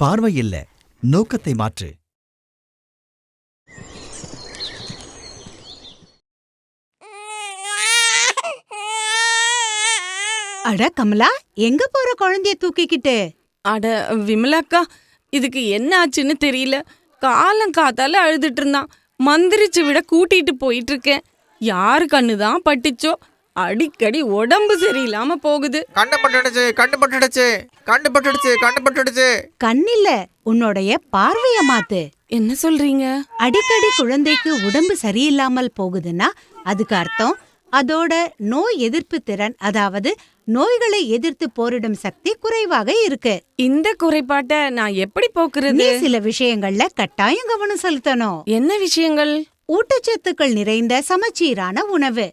பார்வை இல்ல, நோக்கத்தை மாற்று. அட கமலா, எங்க போற குழந்தைய தூக்கிக்கிட்டு? அட விமலாக்கா, இதுக்கு என்ன ஆச்சுன்னு தெரியல. காலம் காத்தால அழுதுட்டு இருந்தான். மந்திரிச்சு விட கூட்டிட்டு போயிட்டு இருக்கேன். யாரு கண்ணுதான் பட்டுச்சோ, அடிக்கடி உடம்பு சரியில்லாம போகுது. கண்ணில்ல, உன்னுடைய பார்வைய மாத்து. என்ன சொல்றீங்க? அடிக்கடி குழந்தைக்கு உடம்பு சரியில்லாமல் போகுதுன்னா அதுக்கு அர்த்தம் அதோட நோய் எதிர்ப்பு திறன், அதாவது நோய்களை எதிர்த்து போரிடும் சக்தி குறைவாக இருக்கு. இந்த குறைபாட்டை நான் எப்படி போக்குறது? நீ சில விஷயங்கள்ல கட்டாயம் கவனம் செலுத்தணும். என்ன விஷயங்கள்? ஊட்டச்சத்துக்கள் நிறைந்த சமச்சீரான உணவு,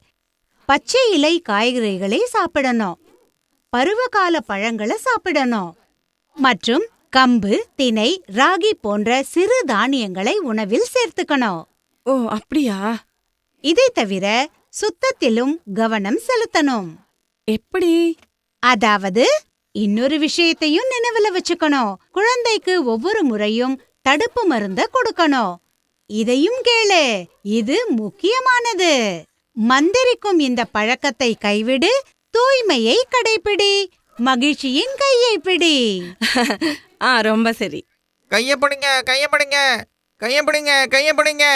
பச்சை இலை காய்கறிகளை சாப்பிடணும், பருவகால பழங்களை சாப்பிடணும், மற்றும் கம்பு, திணை, ராகி போன்ற சிறு தானியங்களை உணவில் சேர்த்துக்கணும். ஓ அப்படியா? இதை தவிர சுத்தத்திலும் கவனம் செலுத்தணும். எப்படி? அதாவது இன்னொரு விஷயத்தையும் நினைவுல வச்சுக்கணும். குழந்தைக்கு ஒவ்வொரு முறையும் தடுப்பு மருந்த கொடுக்கணும். இதையும் கேளு, இது முக்கியமானது. மந்திரிக்கும் இந்த பழக்கத்தை கைவிடு, தூய்மையை கடைபிடி, மகிழ்ச்சியின் கையை பிடி. ரொம்ப சரி. கைய பிடிங்க, கைய பிடிங்க, கைய பிடிங்க, கைய பிடிங்க.